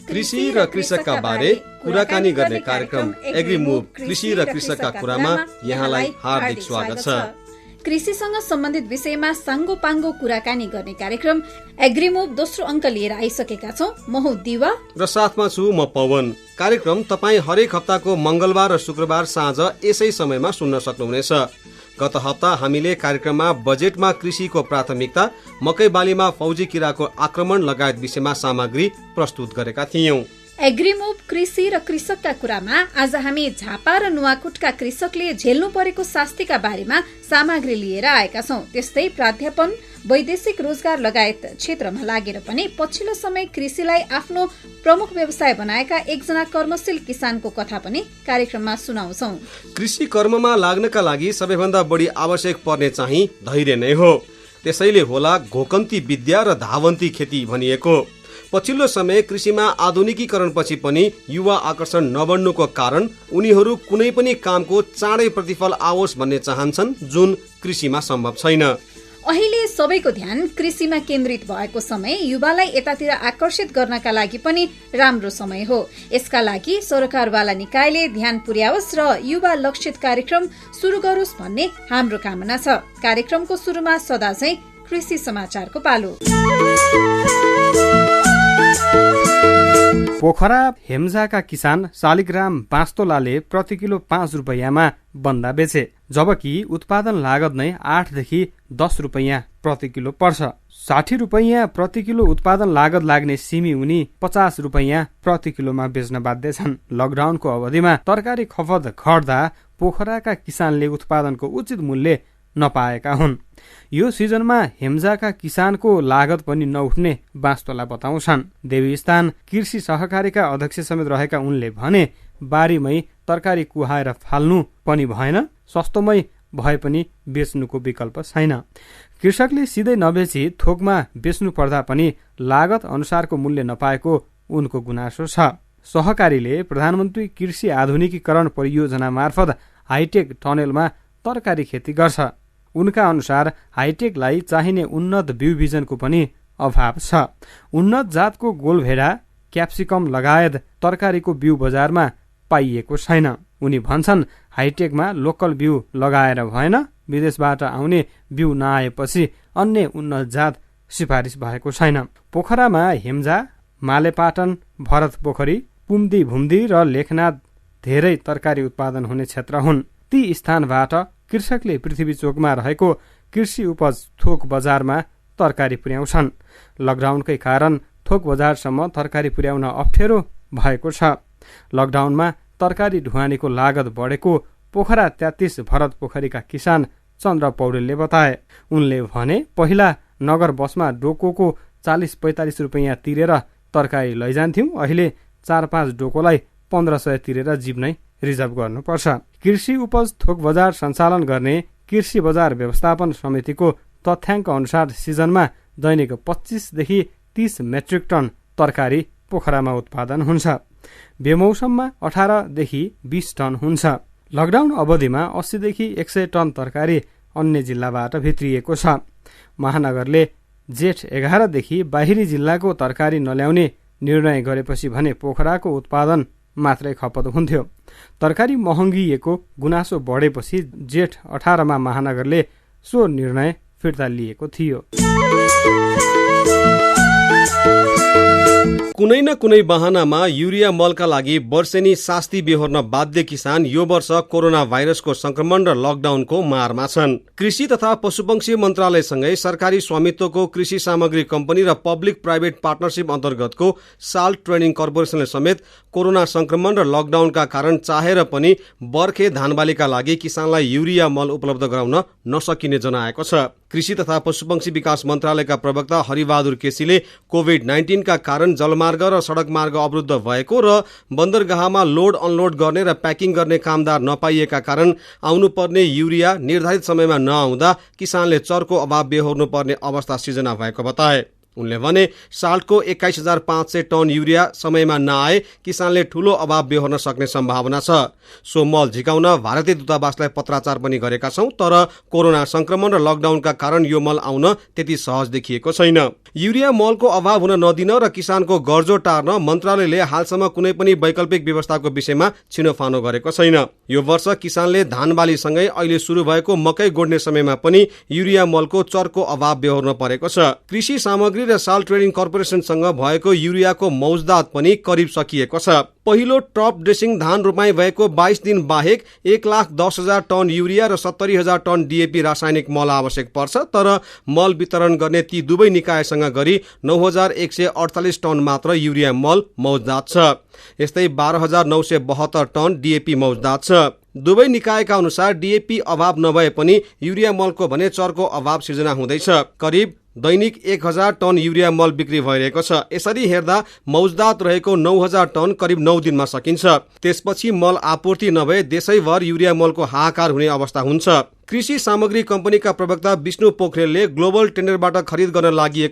कृषि र कृषकका बारे कुराकानी गर्ने कार्यक्रम एग्रीमुभ कृषि र कृषकका कुरामा यहाँलाई हार्दिक स्वागत छ। कृषिसँग सम्बन्धित विषयमा साङ्गो पाङ्गो कुराकानी गर्ने कार्यक्रम एग्रीमुभ दोस्रो अङ्क लिएर आइसकेका छौं। म हुँ दिवा र साथमा छु म पवन। कार्यक्रम तपाईँ हरेक हप्ताको मंगलबार र शुक्रबार साँझ यसै समयमा सुन्न सक्नुहुनेछ। गत हप्ता हामीले कार्यक्रममा बजेटमा कृषिको प्राथमिकता, मकै बालीमा फौजी किराको आक्रमण लगायत विषयमा सामग्री प्रस्तुत गरेका थियौं। एग्रीमुभ कृषि र कृषकका कुरामा आज हामी झापा र नुवाकोटका कृषकले झेल्नु परेको शास्तिका बारेमा सामग्री लिएर आएका छौं। त्यस्तै प्राध्यापन, वैदेशिक रोजगार लगायत क्षेत्रमा लागेर पनि पछिल्लो समय कृषिलाई आफ्नो प्रमुख व्यवसाय बनाएका एकजना कर्मशील किसानको कथा पनि कार्यक्रममा सुनाउँछौं। कृषि कर्ममा लाग्नका लागि सबैभन्दा बढी आवश्यक पर्ने चाहिँ धैर्य नै हो। त्यसैले होला घोकन्ती विद्या र धावन्ती खेती भनिएको। पछिल्लो समय कृषिमा आधुनिकीकरण पछि पनि युवा आकर्षण नबढ्नुको कारण उनीहरू कुनै पनि कामको चाँडै प्रतिफल आओस् भन्ने चाहन्छन्, जुन कृषिमा सम्भव छैन। अहिले सबैको ध्यान कृषिमा केन्द्रित भएको समय युवालाई यतातिर आकर्षित गर्नका लागि पनि राम्रो समय हो। यसका लागि सरकारवाला निकायले ध्यान पुर्याओस् र युवा लक्षित कार्यक्रम सुरु गरोस् भन्ने हाम्रो कामना छ। कार्यक्रमको सुरुमा सदा चाहिँ कृषि समाचारको पालो। पोखरा हेम्जाका किसान शालिग्राम बास्तोलाले प्रति किलो 5 रुपैयाँमा बन्दा बेचे, जबकि उत्पादन लागत नै 8 देखि 10 रुपैयाँ प्रति किलो पर्छ। 60 रुपैयाँ प्रति किलो उत्पादन लागत लाग्ने सिमी उनी 50 रुपैयाँ प्रति किलोमा बेच्न बाध्य छन्। लकडाउनको अवधिमा तरकारी खपत घट्दा पोखराका किसानले उत्पादनको उचित मूल्य नपाएका हुन्। यो सिजनमा हेम्जाका किसानको लागत पनि नउठ्ने बास्तोला बताउँछन्। देवीस्थान कृषि सहकारीका अध्यक्ष समेत रहेका उनले भने बारीमै तरकारी कुहाएर फाल्नु पनि भएन, सस्तोमै भए पनि बेच्नुको विकल्प छैन। कृषकले सिधै नबेची थोकमा बेच्नु पर्दा पनि लागत अनुसारको मूल्य नपाएको उनको गुनासो छ। सहकारीले प्रधानमन्त्री कृषि आधुनिकीकरण परियोजना मार्फत हाइटेक टनेलमा तरकारी खेती गर्छ। उनका अनुसार हाइटेकलाई चाहिने उन्नत बिउ बिजनको पनि अभाव छ। उन्नत जातको गोलभेडा, क्याप्सिकम लगायत तरकारीको बिउ बजारमा पाइएको छैन। उनी भन्छन् हाइटेकमा लोकल बिउ लगाएर भएन, विदेशबाट आउने बिउ नआएपछि अन्य उन्नत जात सिफारिस भएको छैन। पोखरामा हेम्जा, मालेपाटन, भरत पोखरी, पुम्दी भुम्दी र लेखनाथ धेरै तरकारी उत्पादन हुने क्षेत्र हुन्। ती स्थानबाट कृषकले पृथ्वी चोकमा रहेको कृषि उपज थोक बजारमा तरकारी पुर्याउँछन्। लकडाउनकै कारण थोक बजारसम्म तरकारी पुर्याउन अप्ठ्यारो भएको छ। लकडाउनमा तरकारी ढुवानीको लागत बढेको पोखरा 33 भरत पोखरीका किसान चन्द्र पौडेलले बताए। उनले भने पहिला नगर बसमा डोकोको 40-45 रुपैयाँ तिरेर तरकारी लैजान्थ्यौं, अहिले 4-5 डोकोलाई 1500 तिरेर जीप नै रिजर्भ गर्नुपर्छ। कृषि उपज थोक बजार सञ्चालन गर्ने कृषि बजार व्यवस्थापन समितिको तथ्याङ्क अनुसार सिजनमा दैनिक 25 देखि 30 मेट्रिक टन तरकारी पोखरामा उत्पादन हुन्छ। बेमौसममा 18 देखि 20 टन हुन्छ। लकडाउन अवधिमा 80 देखि 100 टन तरकारी अन्य जिल्लाबाट भित्रिएको छ। महानगरले जेठ 11 देखि बाहिरी जिल्लाको तरकारी नल्याउने निर्णय गरेपछि भने पोखराको उत्पादन मात्रै खपत हुन्थ्यो। तरकारी महँगिएको गुनासो बढेपछि जेठ 18 मा महानगरले सो निर्णय फिर्ता लिएको थियो। कुनै न कुनै बहानामा युरिया मलका लागि वर्षेनी शास्ति बेहोर्न बाध्य किसान यो वर्ष कोरोना भाइरसको संक्रमण र लकडाउनको मारमा छन्। कृषि तथा पशुपक्षी मन्त्रालयसँगै सरकारी स्वामित्वको कृषि सामग्री कम्पनी र पब्लिक प्राइभेट पार्टनरशिप अन्तर्गतको साल्ट ट्रेडिङ कर्पोरेसनले समेत कोरोना संक्रमण र लकडाउनका कारण चाहेर पनि बर्खे धानबालीका लागि किसानलाई युरिया मल उपलब्ध गराउन नसकिने जनाएको छ। कृषि तथा पशुपक्षी विकास मन्त्रालयका प्रवक्ता हरिबहादुर केसीले कोभिड-19 का कारण जलमार्ग र सडक मार्ग अवरुद्ध भएको र बन्दरगाहमा लोड अनलोड गर्ने र प्याकिङ गर्ने कामदार नपाइएका कारण आउनुपर्ने युरिया निर्धारित समयमा नआउँदा किसानले चर्को अभाव बेहोर्नु पर्ने अवस्था सिर्जना भएको बताए। उनले भने साल्टको 21,500 टन युरिया समयमा नआए किसानले ठूलो अभाव बेहोर्न सक्ने सम्भावना छ। सो मल झिकाउन भारतीय दूतावासलाई पत्राचार पनि गरेका छौं, तर कोरोना संक्रमण र लकडाउनका कारण यो मल आउन त्यति सहज देखिएको छैन। युरिया मलको अभाव हुन नदिन र किसानको गर्जो टार्न मन्त्रालयले हालसम्म कुनै पनि वैकल्पिक व्यवस्थाको विषयमा छिनोफानो गरेको छैन। यो वर्ष किसानले धान बालीसँगै अहिले सुरु भएको मकै गोड्ने समयमा पनि युरिया मलको चर्को अभाव बेहोर्न परेको छ। कृषि सामग्री र साल ट्रेडिङ कर्पोरेसनसँग भएको युरियाको मौजदात पनि करिब सकिएको छ। पहिलो टप ड्रेसिङ धान रोपाई भएको 22 दिन बाहेक 1,10,000 टन युरिया र 70,000 टन डीएपी रासायनिक मल आवश्यक पर्छ, तर मल वितरण गर्ने ती दुवै निकायसँग गरी 9,148 टन मात्र युरिया मल मौजदात छ। यस्तै 12,972 टन डीएपी मौजदात छ। दुवै निकायका अनुसार डीएपी अभाव नभए पनि युरिया मलको भने चर्को अभाव सिर्जना हुँदैछ। करिब दैनिक 1,000 टन युरिया मल बिक्री भइरहेको छ। यसरी हेर्दा मौजदात रहेको 9,000 टन करिब 9 दिनमा सकिन्छ। त्यसपछि मल आपूर्ति नभए देशैभर युरिया मलको हाहाकार हुने अवस्था हुन्छ। कृषि सामग्री कम्पनीका प्रवक्ता विष्णु पोखरेलले ग्लोबल टेन्डरबाट खरिद गर्न लागि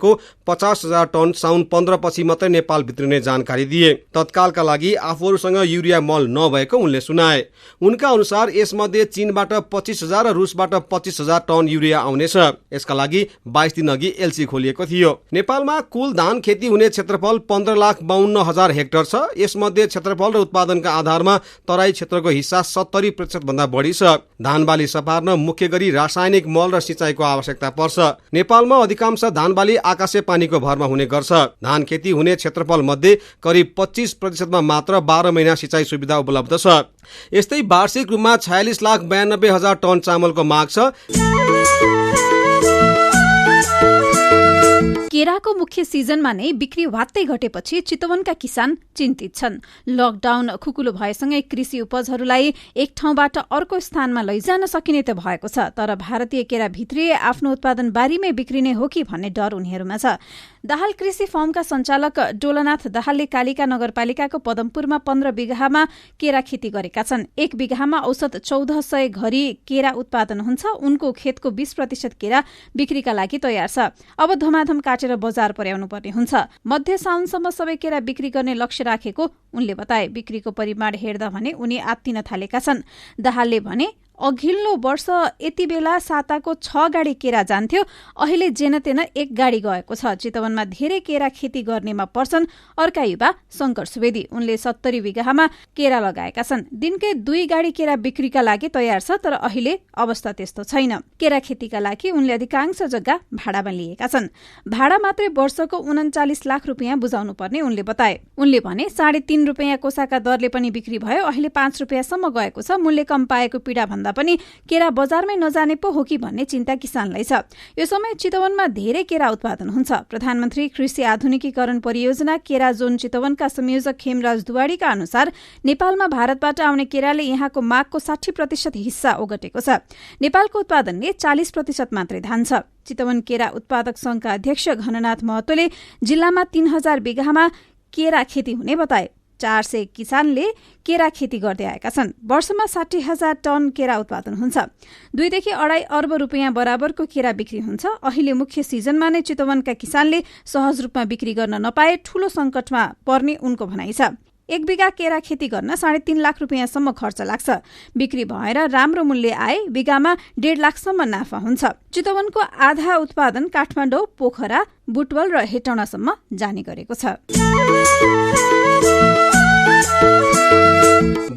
50,000 टन साउन 15 पछि मात्रै नेपाल भित्रिने जानकारी दिए। तत्कालका लागि आफूहरूसँग युरिया मल नभएको उनले सुनाए। उनका अनुसार यसमध्ये चीनबाट 25,000 र रुसबाट 25,000 टन युरिया आउनेछ। यसका लागि 22 दिन अघि एलसी खोलिएको थियो। नेपालमा कुल धान खेती हुने क्षेत्रफल 15,52,000 हेक्टर छ। यसमध्ये क्षेत्रफल र उत्पादनका आधारमा तराई क्षेत्रको हिस्सा 70% भन्दा बढी छ। धान बाली सपार्न मुख्य गरी रासायनिक मल र सिँचाइको आवश्यकता पर्छ। नेपालमा अधिकांश धान बाली आकाशे पानीको भरमा हुने गर्छ। धान खेती हुने क्षेत्रफल मध्ये करिब 25% मात्र 12 महिना सिँचाइ सुविधा उपलब्ध छ। यस्तै वार्षिक रूपमा 46,92,000 टन चामलको माग छ। केराको मुख्य सिजनमा नै बिक्री वात्तै घटेपछि चितवनका किसान चिन्तित छन्। लकडाउन खुकुलो भएसँगै कृषि उपजहरूलाई एक ठाउँबाट अर्को स्थानमा लैजान सकिने त भएको छ, तर भारतीय केरा भित्री आफ्नो उत्पादन बारीमै बिक्रिने हो कि भन्ने डर उनीहरूमा छ। दाहाल कृषि फर्मका सञ्चालक डोलनाथ दाहालले कालिका नगरपालिकाको पदमपुरमा 15 बिघामा केरा खेती गरेका छन्। 1 बिघामा औसत 1400 घरी केरा उत्पादन हुन्छ। उनको खेतको 20% केरा बिक्रीका लागि तयार छ। अब धमाधम काटेर बजार पुर्याउनु पर्ने हुन्छ। मध्य साउनसम्म सबै केरा बिक्री गर्ने लक्ष्य राखेको उनले बताए। बिक्रीको परिमाण हेर्दा भने उनी आत्तिन थालेका छन्। दाहालले भने अघिल्लो वर्ष यति बेला साताको 6 गाडी केरा जान्थ्यो, अहिले जेनतेन 1 गाडी गएको छ। चितवनमा धेरै केरा खेती गर्नेमा पर्छन् अर्का युवा शंकर सुवेदी। उनले 70 बिघामा केरा लगाएका छन्। दिनकै 2 गाडी केरा बिक्रीका लागि तयार छ, तर अहिले अवस्था त्यस्तो छैन। केरा खेतीका लागि उनले अधिकांश जग्गा भाडामा लिएका छन्। भाडा मात्रै वर्षको 39 लाख रुपियाँ बुझाउनु पर्ने उनले बताए। उनले भने 3.5 रुपियाँ कोसाका दरले पनि बिक्री भयो, अहिले 5 रुपियाँसम्म गएको छ। मूल्य कम पाएको पीडा भन्दा पनि केरा बजारमै नजाने पो हो कि भन्ने चिन्ता किसानलाई छ। यो समय चितवनमा धेरै केरा उत्पादन हुन्छ। प्रधानमन्त्री कृषि आधुनिकीकरण परियोजना केरा जोन चितवनका संयोजक खेमराज दुवाडीका अनुसार नेपालमा भारतबाट आउने केराले यहाँको मागको 60% हिस्सा ओगटेको छ। नेपालको उत्पादनले 40% मात्रै धान छ। चितवन केरा उत्पादक संघका अध्यक्ष घननाथ महतोले जिल्लामा 3000 बिघामा केरा खेती हुने बताए। 400 किसानले केरा खेती गर्दै आएका छन्। वर्षमा 60,000 टन केरा उत्पादन हुन्छ। 2 देखि 2.5 अर्ब रुपियाँ बराबरको केरा बिक्री हुन्छ। अहिले मुख्य सिजनमा नै चितवनका किसानले सहज रूपमा बिक्री गर्न नपाए ठूलो संकटमा पर्ने उनको भनाइ छ। 1 बिघा केरा खेती गर्न 3.5 लाख रुपियाँसम्म खर्च लाग्छ। बिक्री भएर राम्रो मूल्य आए बिघामा 1.5 लाखसम्म नाफा हुन्छ। चितवनको आधा उत्पादन काठमाडौँ, पोखरा, बुटवल र हेटौँडासम्म जाने गरेको छ।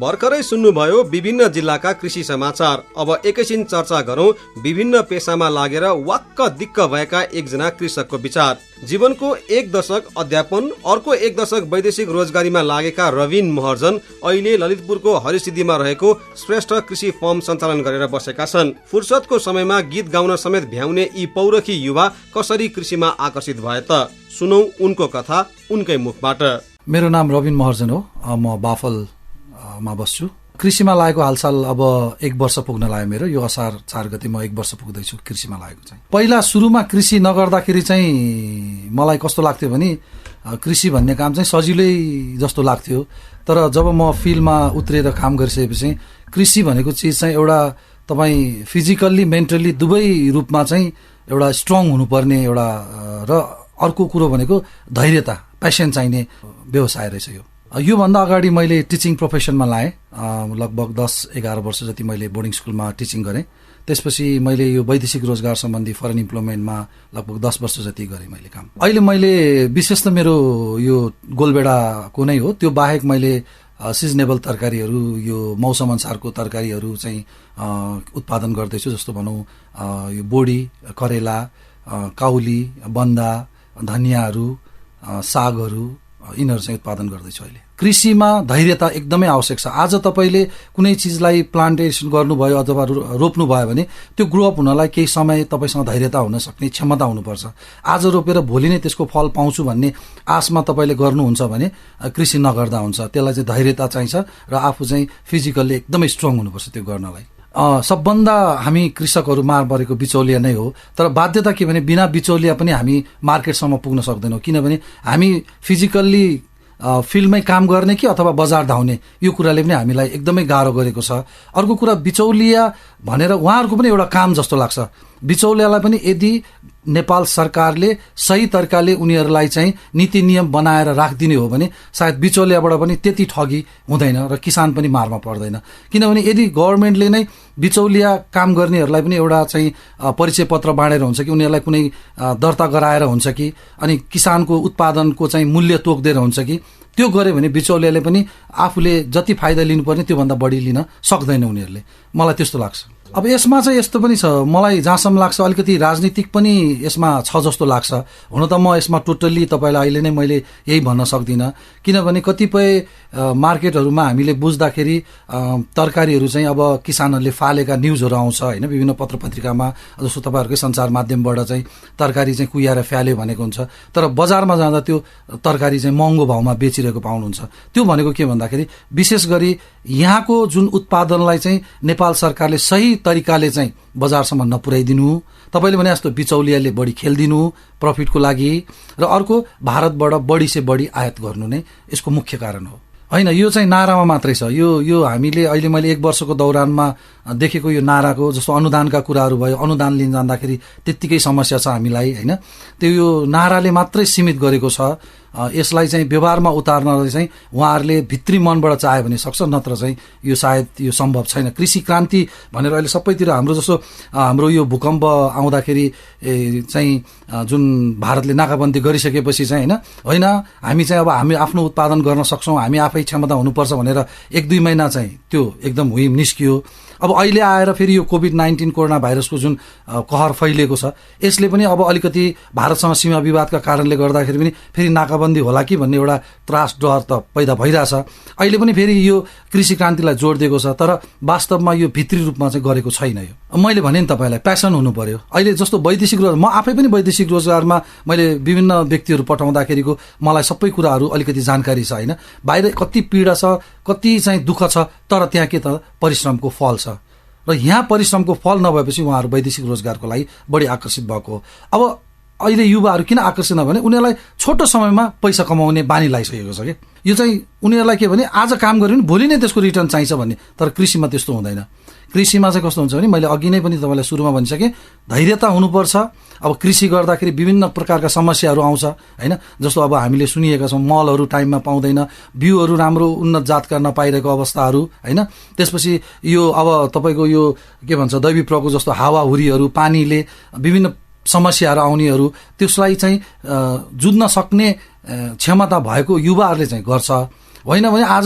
भर्खरै सुन्नुभयो विभिन्न जिल्लाका कृषि समाचार। अब एकैछिन चर्चा गरौं विभिन्न पेसामा लागेर वाक्क दिक्क भएका एकजना कृषकको विचार। जीवनको 1 दशक अध्यापन, अर्को 1 दशक वैदेशिक रोजगारीमा लागेका रविन महर्जन अहिले ललितपुरको हरिसिद्धिमा रहेको श्रेष्ठ कृषि फर्म सञ्चालन गरेर बसेका छन्। फुर्सदको समयमा गीत गाउन समेत भ्याउने यी पौरखी युवा कसरी कृषिमा आकर्षित भए त? सुनौ उनको कथा उनकै मुखबाट। मेरो नाम रविन महर्जन हो। म बाफलमा बस्छु। कृषिमा लागेको हालसाल अब 1 वर्ष पुग्न लाग्यो मेरो। यो असार 4 गते म 1 वर्ष पुग्दैछु कृषिमा लागेको चाहिँ। पहिला सुरुमा कृषि नगर्दाखेरि चाहिँ मलाई कस्तो लाग्थ्यो भने कृषि भन्ने काम चाहिँ सजिलै जस्तो लाग्थ्यो। तर जब म फिल्डमा उत्रेर काम गरिसकेपछि कृषि भनेको चिज चाहिँ एउटा तपाईँ फिजिकल्ली मेन्टल्ली दुवै रूपमा चाहिँ एउटा स्ट्रङ हुनुपर्ने एउटा र अर्को कुरो भनेको धैर्यता, प्यासन चाहिने व्यवसाय रहेछ यो। योभन्दा अगाडि मैले टिचिङ प्रोफेसनमा लाएँ। लगभग 10-11 वर्ष जति मैले बोर्डिङ स्कुलमा टिचिङ गरेँ। त्यसपछि मैले यो वैदेशिक रोजगार सम्बन्धी फरेन इम्प्लोइमेन्टमा लगभग 10 वर्ष जति गरेँ मैले काम। अहिले मैले विशेष त मेरो यो गोलबेडाको नै हो, त्यो बाहेक मैले सिजनेबल तरकारीहरू, यो मौसम अनुसारको तरकारीहरू चाहिँ उत्पादन गर्दैछु। जस्तो भनौँ यो बोडी, करेला, काउली, बन्दा, धनियाँहरू, सागहरू, यिनीहरू चाहिँ उत्पादन गर्दैछु अहिले। कृषिमा धैर्यता एकदमै आवश्यक छ। आज तपाईँले कुनै चिजलाई प्लान्टेसन गर्नुभयो अथवा रोप्नु भयो भने त्यो ग्रो अप हुनलाई केही समय तपाईँसँग धैर्यता हुन सक्ने क्षमता हुनुपर्छ। आज रोपेर भोलि नै त्यसको फल पाउँछु भन्ने आशमा तपाईँले गर्नुहुन्छ भने कृषि नगर्दा हुन्छ। त्यसलाई चाहिँ धैर्यता चाहिन्छ र आफू चाहिँ फिजिकल्ली एकदमै स्ट्रङ हुनुपर्छ त्यो गर्नलाई। सबभन्दा हामी कृषकहरू मार परेको बिचौलिया नै हो। तर बाध्यता के भने बिना बिचौलिया पनि हामी मार्केटसम्म पुग्न सक्दैनौँ, किनभने हामी फिजिकल्ली फिल्डमै काम गर्ने कि अथवा बजार धाउने यो कुराले पनि हामीलाई एकदमै गाह्रो गरेको छ। अर्को कुरा बिचौलिया भनेर उहाँहरूको पनि एउटा काम जस्तो लाग्छ। बिचौलियालाई पनि यदि नेपाल सरकारले सही तरिकाले उनीहरूलाई चाहिँ नीति नियम बनाएर राखिदिने हो भने सायद बिचौलियाबाट पनि त्यति ठगी हुँदैन र किसान पनि मारमा पर्दैन। किनभने यदि गभर्मेन्टले नै बिचौलिया काम गर्नेहरूलाई पनि एउटा चाहिँ परिचय पत्र बाँडेर हुन्छ कि उनीहरूलाई कुनै दर्ता गराएर हुन्छ कि अनि किसानको उत्पादनको चाहिँ मूल्य तोक्दिएर हुन्छ कि त्यो गर्यो भने बिचौलियाले पनि आफूले जति फाइदा लिनुपर्ने त्योभन्दा बढी लिन सक्दैन उनीहरूले। मलाई त्यस्तो लाग्छ। अब यसमा चाहिँ यस्तो पनि छ, मलाई जहाँसम्म लाग्छ अलिकति राजनीतिक पनि यसमा छ जस्तो लाग्छ। हुन त म यसमा टोटल्ली तपाईँलाई अहिले नै मैले यही भन्न सक्दिनँ, किनभने कतिपय मार्केटहरूमा हामीले बुझ्दाखेरि तरकारीहरू चाहिँ अब किसानहरूले फालेका न्युजहरू आउँछ होइन, विभिन्न पत्र पत्रिकामा जस्तो तपाईँहरूकै सञ्चार माध्यमबाट चाहिँ तरकारी चाहिँ कुहिएर फ्याल्यो भनेको हुन्छ। तर बजारमा जाँदा त्यो तरकारी चाहिँ महँगो भाउमा बेचिरहेको पाउनुहुन्छ। त्यो भनेको के भन्दाखेरि विशेष गरी यहाँको जुन उत्पादनलाई चाहिँ नेपाल सरकारले सही तरिकाले चाहिँ बजारसम्म नपुर्याइदिनु, तपाईँले भने जस्तो बिचौलियाले बढी खेलिदिनु प्रफिटको लागि, र अर्को भारतबाट बढी से बढी आयात गर्नु नै यसको मुख्य कारण हो होइन। यो चाहिँ नारामा मात्रै छ। यो हामीले अहिले मैले 1 वर्षको दौरानमा देखेको यो नाराको जस्तो अनुदानका कुराहरू भयो, अनुदान लिन जाँदाखेरि त्यत्तिकै समस्या छ हामीलाई होइन। त्यो यो नाराले मात्रै सीमित गरेको छ। यसलाई चाहिँ व्यवहारमा उतार्नलाई चाहिँ उहाँहरूले भित्री मनबाट चाह्यो भने सक्छ, नत्र चाहिँ यो सायद यो सम्भव छैन। कृषि क्रान्ति भनेर अहिले सबैतिर हाम्रो जस्तो हाम्रो यो भूकम्प आउँदाखेरि चाहिँ जुन भारतले नाकाबन्दी गरिसकेपछि चाहिँ होइन हामी चाहिँ अब हामी आफ्नो उत्पादन गर्न सक्छौँ, हामी आफै क्षमता हुनुपर्छ भनेर 1-2 महिना चाहिँ त्यो एकदम हुइम निस्कियो। अब अहिले आएर फेरि यो कोभिड-19 कोरोना भाइरसको जुन कहर फैलिएको छ यसले पनि अब अलिकति भारतसँग सीमा विवादका कारणले गर्दाखेरि पनि फेरि नाकाबन्दी होला कि भन्ने एउटा त्रास डर त पैदा भइरहेछ। अहिले पनि फेरि यो कृषि क्रान्तिलाई जोड दिएको छ, तर वास्तवमा यो भित्री रूपमा चाहिँ गरेको छैन। यो मैले भने नि तपाईँलाई प्यासन हुनु पर्यो। अहिले जस्तो वैदेशिक रोजगार, म आफै पनि वैदेशिक रोजगारमा मैले विभिन्न व्यक्तिहरू पठाउँदाखेरिको मलाई सबै कुराहरू अलिकति जानकारी छ होइन। बाहिर कति पीडा छ, कति चाहिँ दुःख छ, तर त्यहाँ के त परिश्रमको फल छ र यहाँ परिश्रमको फल नभएपछि उहाँहरू वैदेशिक रोजगारको लागि बढी आकर्षित भएको हो। अब अहिले युवाहरू किन आकर्षित नभने उनीहरूलाई छोटो समयमा पैसा कमाउने बानी लागिसकेको छ कि यो चाहिँ उनीहरूलाई के भने आज काम गर्यो भने भोलि नै त्यसको रिटर्न चाहिन्छ भन्ने। तर कृषिमा त्यस्तो हुँदैन। कृषिमा चाहिँ कस्तो हुन्छ भने मैले अघि नै पनि तपाईँलाई सुरुमा भनिसकेँ, धैर्यता हुनुपर्छ। अब कृषि गर्दाखेरि विभिन्न प्रकारका समस्याहरू आउँछ होइन। जस्तो अब हामीले सुनिएका छौँ मलहरू टाइममा पाउँदैन, बिउहरू राम्रो उन्नत जातका नपाइरहेको अवस्थाहरू होइन। त्यसपछि यो अब तपाईँको यो के भन्छ दैवी प्रकोप जस्तो हावाहुरीहरू, पानीले विभिन्न समस्याहरू आउनेहरू, त्यसलाई चाहिँ जुझ्न सक्ने क्षमता भएको युवाहरूले चाहिँ गर्छ। होइन भने आज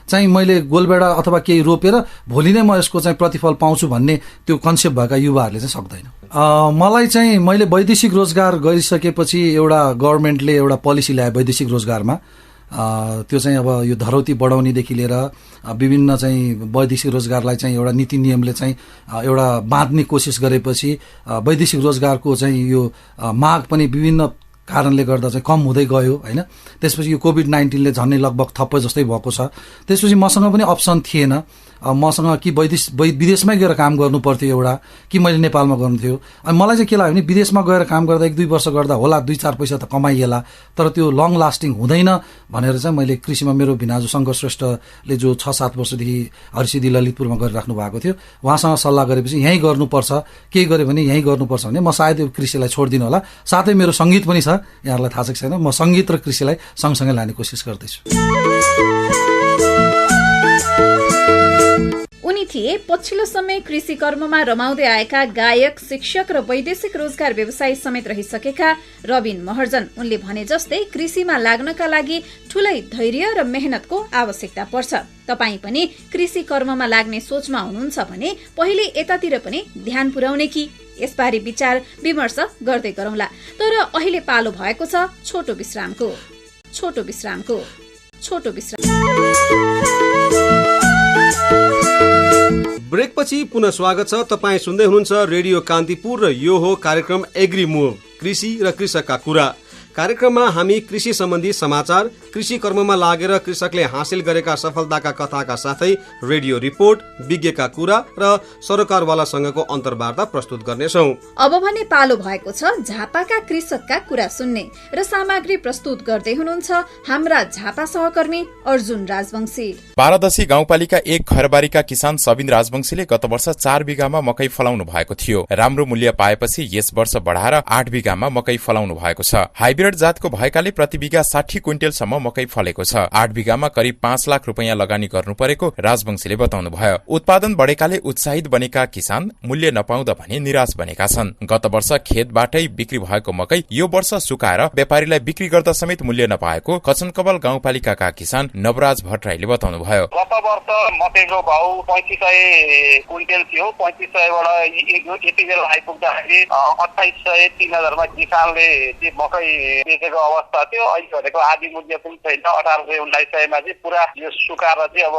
चाहिँ मैले गोलबेडा अथवा केही रोपेर भोलि नै म यसको चाहिँ प्रतिफल पाउँछु भन्ने त्यो कन्सेप्ट भएका युवाहरूले चाहिँ सक्दैन। मलाई चाहिँ मैले वैदेशिक रोजगार गरिसकेपछि एउटा गभर्मेन्टले एउटा पोलिसी ल्यायो वैदेशिक रोजगारमा। त्यो चाहिँ अब यो धरौती बढाउनेदेखि लिएर विभिन्न चाहिँ वैदेशिक रोजगारलाई चाहिँ एउटा नीति नियमले चाहिँ एउटा बाँध्ने कोसिस गरेपछि वैदेशिक रोजगारको चाहिँ यो माग पनि विभिन्न कारणले गर्दा चाहिँ कम हुँदै गयो होइन। त्यसपछि यो कोभिड-19ले झन्नै लगभग थप्पै जस्तै भएको छ। त्यसपछि मसँग पनि अप्सन थिएन, मसँग कि विदेशमै गएर काम गर्नु पर्थ्यो एउटा, कि मैले नेपालमा गर्नु थियो। अनि मलाई चाहिँ के लाग्यो भने विदेशमा गएर काम गर्दा 1-2 वर्ष गर्दा होला 2-4 पैसा त कमाइएला, तर त्यो लङ लास्टिङ हुँदैन भनेर चाहिँ मैले कृषिमा मेरो भिनाजु शङ्कर श्रेष्ठले जो 6-7 वर्षदेखि हरिसिद्धि ललितपुरमा गरिराख्नु भएको थियो उहाँसँग सल्लाह गरेपछि यहीँ गर्नुपर्छ, केही गऱ्यो भने यहीँ गर्नुपर्छ भने म सायद यो कृषिलाई छोडिदिनु होला। साथै मेरो सङ्गीत पनि छ, यहाँहरूलाई थाहा छ कि छैन, म सङ्गीत र कृषिलाई सँगसँगै लाने कोसिस गर्दैछु। उनी थिए पछिल्लो समय कृषि कर्ममा रमाउँदै आएका गायक, शिक्षक र वैदेशिक रोजगार व्यवसायी समेत रहिसकेका रबिन महर्जन। उनले भने जस्तै कृषिमा लाग्नका लागि ठूलै धैर्य र मेहनतको आवश्यकता पर्छ। तपाई पनि कृषि कर्ममा लाग्ने सोचमा हुनुहुन्छ भने पहिले यतातिर पनि ध्यान पुर्याउने कि यसबारे विचार विमर्श गर्दै गरौँला। तर अहिले पालो भएको छ छोटो विश्रामको। ब्रेकपछि पुनः स्वागत छ। तपाईँ सुन्दै हुनुहुन्छ रेडियो कान्तिपुर र यो हो कार्यक्रम एग्री मुभ, कृषि र कृषकका कुरा। कार्यक्रममा हामी कृषि सम्बन्धी समाचार, कृषि कर्ममा लागेर कृषकले हासिल गरेका सफलताका कथाका साथै रेडियो रिपोर्ट, विज्ञका कुरा र सरोकारवालासँगको अन्तर्वार्ता प्रस्तुत गर्नेछौँ। अब भने पालो भएको छ झापाका कृषकका कुरा सुन्ने र सामग्री प्रस्तुत गर्दै हुनुहुन्छ हाम्रा झापा सहकर्मी अर्जुन राजवंशी। बारादशी गाउँपालिका 1 घरबारीका किसान सबिन राजवंशीले गत वर्ष 4 बिघामा मकै फलाउनु भएको थियो। राम्रो मूल्य पाएपछि यस वर्ष बढाएर 8 बिघामा मकै फलाउनु भएको छ। हाइब्रिड जातको भएकाले प्रति बिघा 60 क्विन्टलसम्म मकै फलेको छ। 8 बिघामा करिब 5 लाख रुपैयाँ लगानी गर्नु परेको राजवंशीले बताउनु भयो। उत्पादन बढेकाले उत्साहित बनेका किसान मूल्य नपाउँदा भने निराश बनेका छन्। गत वर्ष खेतबाटै बिक्री भएको मकै यो वर्ष सुकाएर व्यापारीलाई बिक्री गर्दा समेत मूल्य नपाएको कचनकबल गाउँपालिकाका किसान नवराज भट्टराईले बताउनु भयो। गत वर्ष मकैको भाउ 2500 क्विन्टल थियो। 2500बाट यति बेला आइपुग्दाखेरि 2800 3000 मा किसानले मकै बेचेको अवस्था थियो। अहिले भनेको आधी मूल्य पनि छैन। 1800 1900 मा चाहिँ पुरा यो सुकाएर चाहिँ अब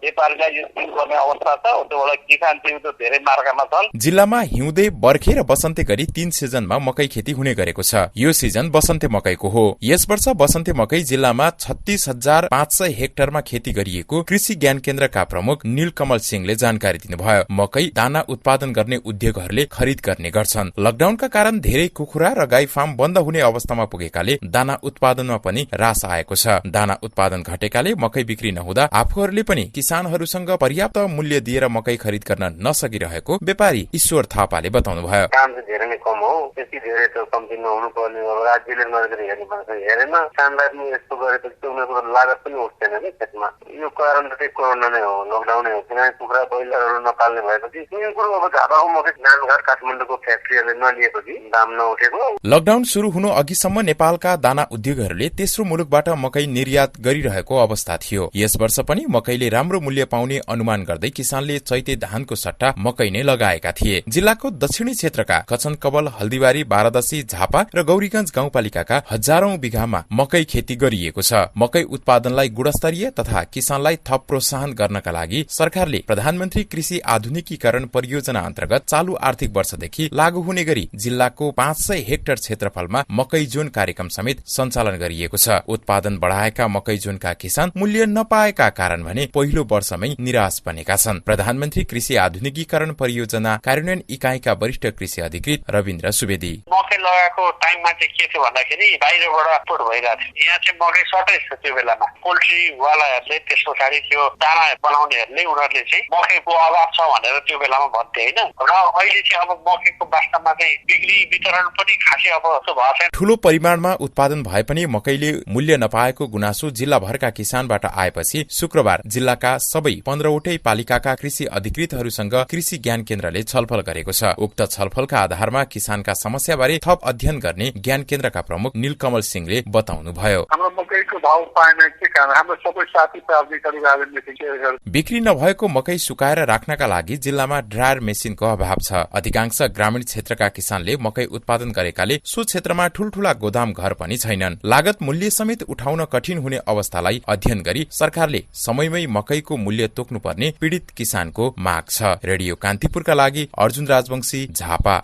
व्यापारीलाई यो दिनुपर्ने अवस्था छ। त्यसबाट किसान चाहिँ त धेरै मार्गमा छन्। जिल्लामा हिउँदे, बर्खे र बसन्ते गरी 3 सिजनमा मकै खेती हुने गरेको छ। यो सिजन बसन्ते मकैको हो। यस वर्ष बसन्ते मकै जिल्लामा 36,500 हेक्टरमा खेती गरिएको कृषि ज्ञान केन्द्रका प्रमुख नीलकमल सिंहले जानकारी दिनुभयो। मकै दाना उत्पादन गर्ने उद्योगहरूले खरिद गर्ने गर्छन्। लकडाउनका कारण धेरै कुखुरा र गाई फार्म बन्द हुने अवस्थामा पुगेकाले दाना उत्पादनमा पनि रास आएको छ। दाना उत्पादन घटेकाले मकै बिक्री नहुँदा आफूहरूले पनि किसानहरूसँग पर्याप्त मूल्य दिएर मकै खरिद गर्न नसकिरहेको व्यापारी ईश्वर थापाले बताउनु भयो। काम चाहिँ धेरै नै कम हो। त्यति धेरै त कम्ती नहुनु पर्ने हो। राज्यले नगरी हेरेन किसानलाई पनि यस्तो गरेपछि उनीहरूको लागत पनि उठ्दैन नि खेतमा। यो कारण त चाहिँ कोरोना नै हो, लकडाउनै हो। किनभने कुखुरा ब्रोइलरहरू नपाल्ने भएपछि यो कुरो अब झापाको मकै नानघाट काठमाडौँको फ्याक्ट्रीहरूले नलिएपछि दाम नउठेको। लकडाउन सुरु हुनु अघिसम्म नेपालका दाना उद्योगहरूले तेस्रो मुलुकबाट मकै निर्यात गरिरहेको अवस्था थियो। यस वर्ष पनि मकैले राम्रो मूल्य पाउने अनुमान गर्दै किसानले चैते धानको सट्टा मकै नै लगाएका थिए। जिल्लाको दक्षिणी क्षेत्रका कचनकबल, हल्दीबारी, बारादशी, झापा र गौरीगंज गाउँपालिकाका हजारौं बिघामा मकै खेती गरिएको छ। मकै उत्पादनलाई गुणस्तरीय तथा किसानलाई थप प्रोत्साहन गर्नका लागि सरकारले प्रधानमन्त्री कृषि आधुनिकीकरण परियोजना अन्तर्गत चालू आर्थिक वर्षदेखि लागू हुने गरी जिल्लाको 500 हेक्टर क्षेत्रफलमा मकै जोन कार्यक्रम समेत सञ्चालन गरिएको छ। उत्पादन बढाएका मकै जोनका किसान मूल्य नपाएका कारण भने पहिलो वर्षमै निराश बनेका छन्। प्रधानमन्त्री कृषि आधुनिकीकरण परियोजना कार्यान्वयन इकाइका वरिष्ठ कृषि अधिकृत रविन्द्र सुवेदी। मकै लगाएको टाइममा चाहिँ के थियो भन्दाखेरि बाहिरबाट एक्सपोर्ट भइरहेको थियो। यहाँ चाहिँ मकै सर्टेज थियो त्यो बेलामा। पोल्ट्रीवालाहरूले त्यस पछाडि त्यो दाना बनाउनेहरूले उनीहरूले चाहिँ मकैको अभाव छ भनेर त्यो बेलामा भन्थे होइन। र अहिले चाहिँ अब मकैको वास्तवमा चाहिँ बिक्री वितरण पनि खासै अब त्यो भएको छैन। ठूलो परिमाणमा उत्पादन भए पनि मकैले मूल्य नपाएको गुनासो जिल्लाभरका किसानबाट आएपछि शुक्रबार जिल्लाका सबै 15वटै पालिकाका कृषि अधिकृतहरूसँग कृषि ज्ञान केन्द्रले छलफल गरेको छ। उक्त छलफलका आधारमा किसानका समस्याबारे थप अध्ययन गर्ने ज्ञान केन्द्रका प्रमुख नीलकमल सिंहले बताउनुभयो। हाम्रो मकैको भाउ पाएन के कारण हाम्रो सबै साथी बिक्री नभएको मकै सुकाएर राख्नका लागि जिल्लामा ड्रायर मेसिनको अभाव छ। अधिकांश ग्रामीण क्षेत्रका किसानले मकै उत्पादन गरेकाले सो क्षेत्रमा ठूलठूला गोदाम घर पनि छैनन्। लागत मूल्य समेत उठाउन कठिन हुने अवस्थालाई अध्ययन गरी सरकारले समयमै मकैको मूल्य तोक्नुपर्ने पीडित किसानको माग छ। रेडियो कान्तिपुरका लागि अर्जुन राजवंशी, झापा।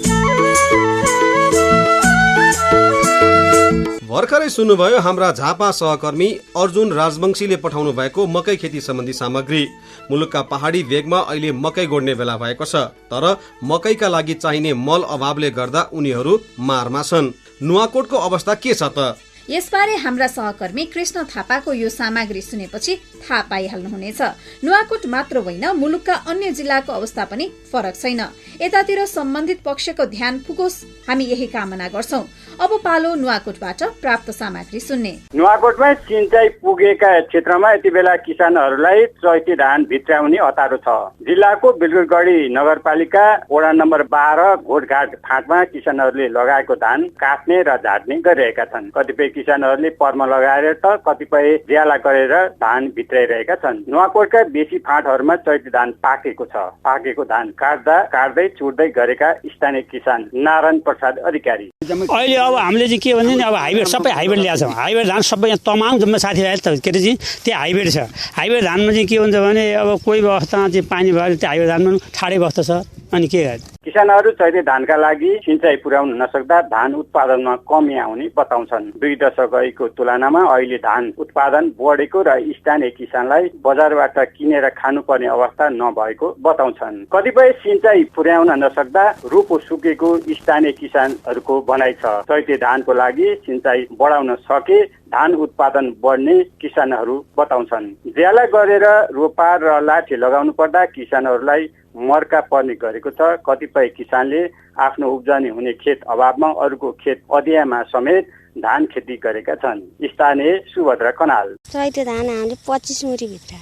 भर्खरै सुन्नुभयो हाम्रा झापा सहकर्मी अर्जुन राजवंशीले पठाउनु भएको मकै खेती सम्बन्धी सामग्री। मुलुकका पहाडी भेगमा अहिले मकै गोड्ने बेला भएको छ, तर मकैका लागि चाहिने मल अभावले गर्दा उनीहरू मारमा छन्। नुवाकोटको अवस्था के छ त? यसबारे हाम्रा सहकर्मी कृष्ण थापाको यो सामग्री सुनेपछि थाहा पाइहाल्नुहुनेछ। नुवाकोट मात्र होइन, मुलुकका अन्य जिल्लाको अवस्था पनि फरक छैन। यतातिर सम्बन्धित पक्षको ध्यान पुगोस्, हामी यही कामना गर्छौं। अब पालो नुवाकोटबाट प्राप्त सामग्री सुन्ने। नुवाकोटमा सिंचाई पुगेका क्षेत्रमा यति बेला किसानहरूलाई चैते धान भित्राउने अतारो छ। जिल्लाको बिलगुगढी नगरपालिका वडा नम्बर 12 घोटघाट फाँटमा किसानहरूले लगाएको धान काट्ने र झाट्ने गरिरहेका छन्। कतिपय किसानहरूले पर्म लगाएर त कतिपय ज्याला गरेर धान भित्राइरहेका छन्। नुवाकोटका बेसी फाँटहरूमा चैते धान पाकेको छ। पाकेको धान काट्दै चुड्दै गरेका स्थानीय किसान नारायण प्रसाद अधिकारी। अहिले अब हामीले चाहिँ के भन्छ नि, अब हाइब्रिड सबै हाइब्रिड ल्याएको छौँ। हाइब्रिड धान सबै यहाँ तमाम जम्मै साथीभाइ के अरे चाहिँ त्यो हाइब्रिड छ। हाइब्रिड धानमा चाहिँ के हुन्छ भने अब कोही अवस्थामा चाहिँ पानी भयो त्यो हाइब्रिड धानमा ठाडै बस्दो छ। अनि के किसानहरू चैते धानका लागि सिंचाई पुर्याउन नसक्दा धान उत्पादनमा कमी आउने बताउँछन्। 2 दशक अघिको तुलनामा अहिले धान उत्पादन बढेको र स्थानीय किसानलाई बजारबाट किनेर खानुपर्ने अवस्था नभएको बताउँछन्। कतिपय सिंचाई पुर्याउन नसक्दा रूपो सुकेको स्थानीय किसानहरूको भनाइ छ। चैते धानको लागि सिंचाई बढाउन सके धान उत्पादन बढ्ने किसानहरू बताउँछन्। ज्याला गरेर रोपा र लाठी लगाउनु पर्दा किसानहरूलाई मर्का पर्ने गरेको छ। कतिपय किसानले आफ्नो उब्जनी हुने खेत अभावमा अरूको खेत अदियामा समेत धान खेती गरेका छन्। स्थानीय सुभद्रा कनाल। चैते धान हामीले 25 मुठी भित्र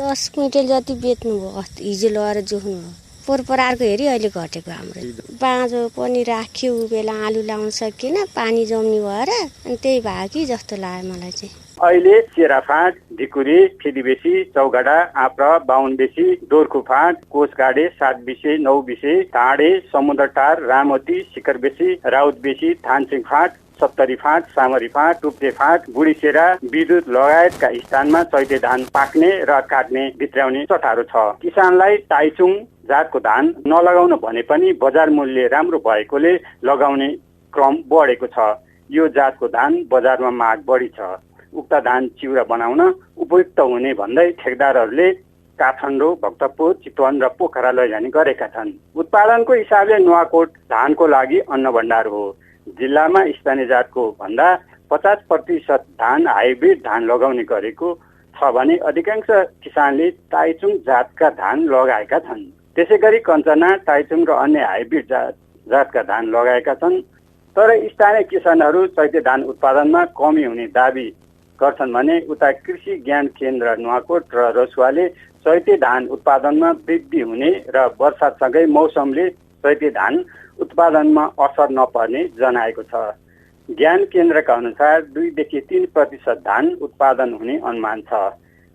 10 क्विन्टल जति बेच्नु भयो। हिजो लगाएर जोख्नु भयो। पोरपरारको हेरी अहिले घटेको हाम्रो। बाँझो पनि राख्यो, बेला आलु लाउन सकिएन, पानी जम्ने भएर अनि त्यही भयो कि जस्तो लाग्यो मलाई चाहिँ। अहिले सेराफाँट, ढिकुरी, फेदीबेसी, चौगाडा, आँप्र, बाहुनबेसी, दोर्खु फाँट, कोषगाडे, 7 बिसे, 9 बिसे, ढाडे, समुद्रटार, रामवती, शिखरबेसी, राउतबेसी, थानसिंह फाँट, 70 फाँट, सामरी फाँट, टुप्टे फाँट, बुढीसेरा, विद्युत लगायतका स्थानमा चैते धान पाक्ने र काट्ने भित्राउने चटारो छ। किसानलाई टाइचुङ जातको धान नलगाउन भने पनि बजार मूल्य राम्रो भएकोले लगाउने क्रम बढेको छ। यो जातको धान बजारमा माग बढी छ। उक्त धान चिउरा बनाउन उपयुक्त हुने भन्दै ठेकदारहरूले काठमाडौँ, भक्तपुर, चितवन र पोखरा लैजाने गरेका छन्। उत्पादनको हिसाबले नुवाकोट धानको लागि अन्न भण्डार हो। जिल्लामा स्थानीय जातको भन्दा 50% धान हाइब्रिड धान लगाउने गरेको छ भने अधिकांश किसानले टाइचुङ जातका धान लगाएका छन्। त्यसैगरी कञ्चना, टाइचुङ र अन्य हाइब्रिड जातका धान लगाएका छन्। तर स्थानीय किसानहरू चैते धान उत्पादनमा कमी हुने दाबी गर्छन् भने उता कृषि ज्ञान केन्द्र नुवाकोट र रसुवाले चैते धान उत्पादनमा वृद्धि हुने र वर्षासँगै मौसमले चैते धान उत्पादनमा असर नपर्ने जनाएको छ। ज्ञान केन्द्रका अनुसार 2 देखि 3% धान उत्पादन हुने अनुमान छ।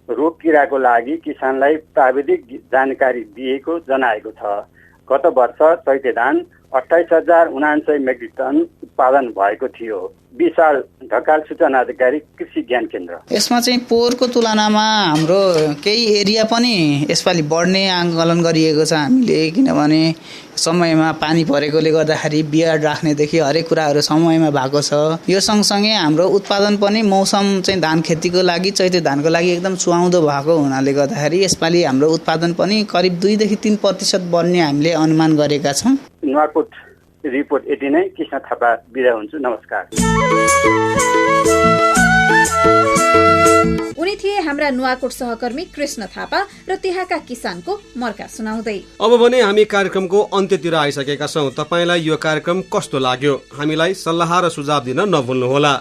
रोग किराको लागि किसानलाई प्राविधिक जानकारी दिएको जनाएको छ। गत वर्ष चैते धान 28,079 मेट्रिक टन उत्पादन भएको थियो। विशाल ढकाल सूचना अधिकारी कृषि ज्ञान केन्द्र। यसमा चाहिँ पोहोरको तुलनामा हाम्रो केही एरिया पनि यसपालि बढ्ने आकलन गरिएको छ हामीले, किनभने समयमा पानी परेकोले गर्दाखेरि बियाड राख्नेदेखि हरेक कुराहरू समयमा भएको छ। यो सँगसँगै हाम्रो उत्पादन पनि मौसम चाहिँ धान खेतीको लागि चैते धानको लागि एकदम सुहाउँदो भएको हुनाले गर्दाखेरि यसपालि हाम्रो उत्पादन पनि करिब 2 देखि 3% बढ्ने हामीले अनुमान गरेका छौँ। नुवाकोट रिपोर्ट यति नै। कृष्ण थापा बिदा हुन्छु। नमस्कार। उनी थिए हाम्रा नुवाकोट सहकर्मी कृष्ण थापा र त्यहाँका किसानको मर्का सुनाउँदै। अब भने हामी कार्यक्रमको अन्त्यतिर आइसकेका छौं। तपाईलाई यो कार्यक्रम कस्तो लाग्यो? हामीलाई सल्लाह र सुझाव दिन नभुल्नुहोला।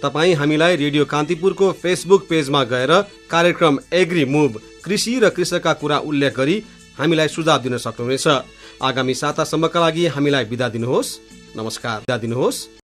तपाई हामीलाई रेडियो कान्तिपुरको फेसबुक पेजमा गएर कार्यक्रम एग्री मुभ कृषि र कृषकका कुरा उल्लेख गरी हामीलाई सुझाव दिन सक्नुहुनेछ। आगामी सातासम्मका लागि हामीलाई बिदा दिनुहोस्। नमस्कार।